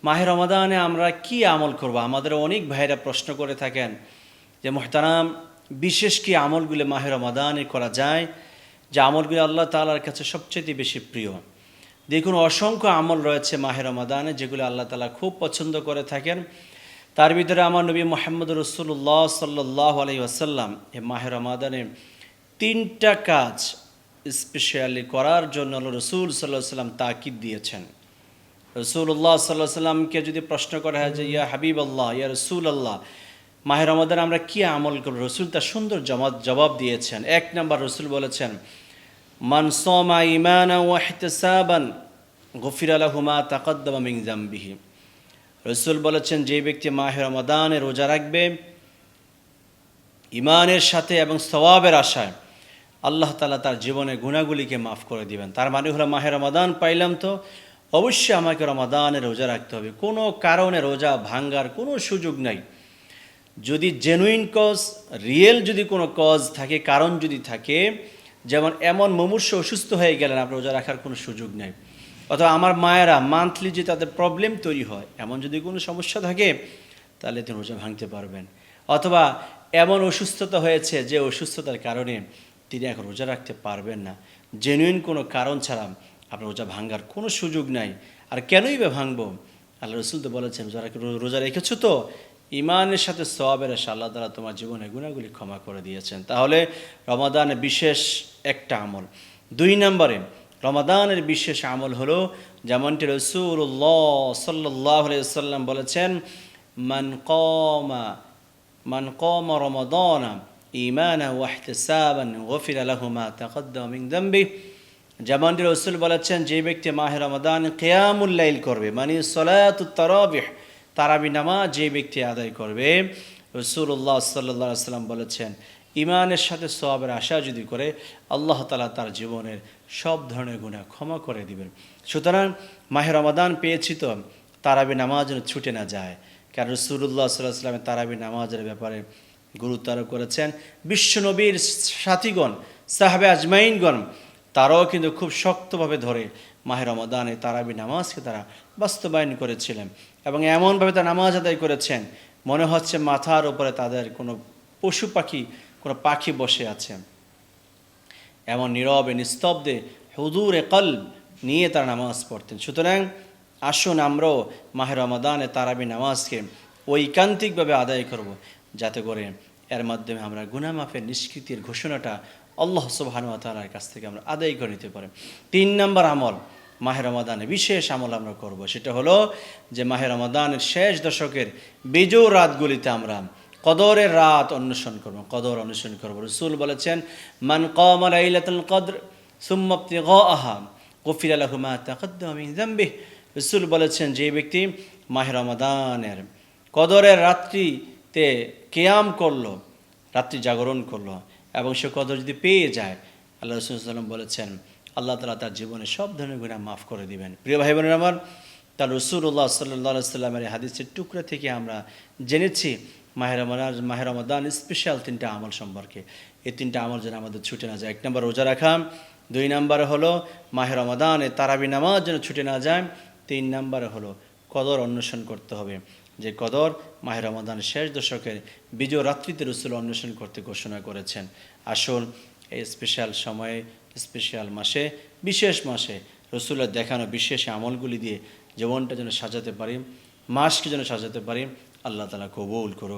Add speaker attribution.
Speaker 1: মাহে রমাদানে আমরা কি আমল করব? আমাদের অনেক ভাইরা প্রশ্ন করে থাকেন যে মুহতারাম, বিশেষ কি আমলগুলো মাহে রমাদানে করা যায়, যে আমলগুলো আল্লাহ তাআলার কাছে সবচেয়ে বেশি প্রিয়। দেখুন, অসংখ্য আমল রয়েছে মাহে রমাদানে যেগুলো আল্লাহ তাআলা খুব পছন্দ করে থাকেন। তার ভিতরে আমার নবী মুহাম্মদ রাসূলুল্লাহ সাল্লাল্লাহু আলাইহি ওয়াসাল্লাম এই মাহে রমাদানে 3টা কাজ স্পেশালি করার জন্য রাসূল সাল্লাল্লাহু আলাইহি ওয়াসাল্লাম তাকিদ দিয়েছেন। রাসূলুল্লাহ সাল্লাল্লাহু আলাইহি ওয়াসাল্লামকে যদি প্রশ্ন করা হয় যে ইয়া হাবিবাল্লাহ, ইয়া রাসূলুল্লাহ, মাহে রমাদানে আমরা কি আমল করব, রাসূল তার সুন্দর জবাব দিয়েছেন। 1 নাম্বার রাসূল বলেছেন, মান সামা ঈমানান ওয়া ইহতিসাবান গুফিরা লাহু মা তাকাদ্দামা মিন যামবিহি। রাসূল বলেছেন, যে ব্যক্তি মাহে রমাদানে রোজা রাখবে ঈমানের সাথে এবং সওয়াবের আশায়, আল্লাহ তাআলা তার জীবনের গুনাহগুলিকে মাফ করে দিবেন। তার মানে হলো মাহে রমাদান পাইলাম তো অবশ্যই আমাকে রমাদানে রোজা রাখতে হবে। কোনো কারণে রোজা ভাঙ্গার কোনো সুযোগ নাই। যদি জেনুইন কজ, রিয়েল যদি কোনো কজ থাকে, কারণ যদি থাকে, যেমন এমন মুমূর্ষু অসুস্থ হয়ে গেলেন, আপনার রোজা রাখার কোনো সুযোগ নেই। অথবা আমার মায়েরা মান্থলি যে তাদের প্রবলেম তৈরি হয়, এমন যদি কোনো সমস্যা থাকে, তাহলে তিনি রোজা ভাঙতে পারবেন। অথবা এমন অসুস্থতা হয়েছে যে অসুস্থতার কারণে তিনি এখন রোজা রাখতে পারবেন না, জেনুইন কোনো কারণ ছাড়া আপনার রোজা ভাঙ্গার কোনো সুযোগ নাই। আর কেনই বা ভাঙবো? আল্লাহ রাসূল তো বলেছেন, যারা রোজা রেখেছো তো ঈমানের সাথে সওয়াবের আশা, আল্লাহ তাআলা তোমার জীবনের গুনাহগুলি ক্ষমা করে দিয়েছেন। তাহলে রমাদানের বিশেষ একটা আমল। 2 নম্বরে রমাদানের বিশেষ আমল হলো, যেমনটি রাসূলুল্লাহ সাল্লাল্লাহু আলাইহি ওয়াসাল্লাম বলেছেন, মান কামা রমাদানা ঈমানান ওয়া ইহতিসাবান গুফিরা লাহু মা তাকাদ্দামা মিন যামবিহি। যেমনটি রাসূল বলেছেন, যে ব্যক্তি মাহে রমাদান কিয়ামুল লাইল করবে, মানে সালাতুত তারাবিহ, তারাবি নামাজ যে ব্যক্তি আদায় করবে, রাসূলুল্লাহ সাল্লাল্লাহু আলাইহি ওয়াসাল্লাম বলেছেন, ঈমানের সাথে সওয়াবের আশা যদি করে, আল্লাহ তাআলা তার জীবনের সব ধরনের গুনাহ ক্ষমা করে দিবেন। সুতরাং মাহে রমাদান পেয়েছি তো তারাবি নামাজ যেন ছুটে না যায়। কারণ রাসূলুল্লাহ সাল্লাল্লাহু আলাইহি ওয়াসাল্লাম তারাবি নামাজের ব্যাপারে গুরুত্ব আরোপ করেছেন। বিশ্বনবীর সাথীগণ, সাহাবে আজমাইনগণ, তারাও কিন্তু খুব শক্তভাবে ধরে মাহে রমাদানে তারাবি নামাজকে তারা বাস্তবায়ন করেছিলেন এবং এমনভাবে তারা নামাজ আদায় করেছেন, মনে হচ্ছে মাথার উপরে তাদের কোনো পশু পাখি, কোনো পাখি বসে আছে। এমন নীরবে নিস্তব্ধে হুজুরে কলব নিয়ে তারা নামাজ পড়তেন। সুতরাং আসুন আমরাও মাহে রমাদানে তারাবি নামাজকে ঐকান্তিকভাবে আদায় করব, যাতে করে এর মাধ্যমে আমরা গুনাহ মাফের নিষ্কৃতির ঘোষণাটা আল্লাহ সুবহানাহু ওয়া তাআলার কাছ থেকে আমরা আদায় করে নিতে পারি। 3 নম্বর আমল, মাহে রমাদানে বিশেষ আমল আমরা করব, সেটা হলো যে মাহে রমাদানের শেষ দশকের বিজোড় রাতগুলিতে আমরা কদরের রাত অন্বেষণ করব, কদর অন্বেষণ করব। রাসূল বলেছেন, মান কামা লাইলাতুল কদর সুম্মা ইবতিগাআহা গুফিরা লাহু মা তাকাদ্দামা মিন যামবিহি। রাসূল বলেছেন, যে ব্যক্তি মাহে রমাদানের কদরের রাত্রিতে কিয়াম করলো, রাত্রি জাগরণ করলো এবং সে কদর যদি পেয়ে যায়, আল্লাহ রাসূল সাল্লাল্লাহু আলাইহি ওয়াসাল্লাম বলেছেন, আল্লাহ তাআলা তার জীবনে সব ধরনের গুনাহ মাফ করে দিবেন। প্রিয় ভাই বোনেরা আমার, তার রাসূলুল্লাহ সাল্লাল্লাহু আলাইহি ওয়াসাল্লামের হাদিসের টুকরা থেকে আমরা জেনেছি মাহে রমাদান স্পেশাল 3টা আমল সম্পর্কে। এই 3টা আমল যেন আমাদের ছুটে না যায়। 1 নম্বর রোজা রাখা, 2 নম্বরে হলো মাহে রমাদানে তারাবি নামাজ যেন ছুটে না যায়, 3 নম্বরে হলো কদর অন্বেষণ করতে হবে, যে কদর মাহে রমাদানের শেষ দশকের বিজয় রাত্রিতে রাসূল অন্বেষণ করতে ঘোষণা করেছেন। আসুন এই স্পেশাল সময়ে, স্পেশাল মাসে, বিশেষ মাসে রাসূলের দেখানো বিশেষ আমলগুলি দিয়ে জীবনটা যেন সাজাতে পারি, মাসকে যেন সাজাতে পারি, আল্লাহ তাআলা কবুল করুন।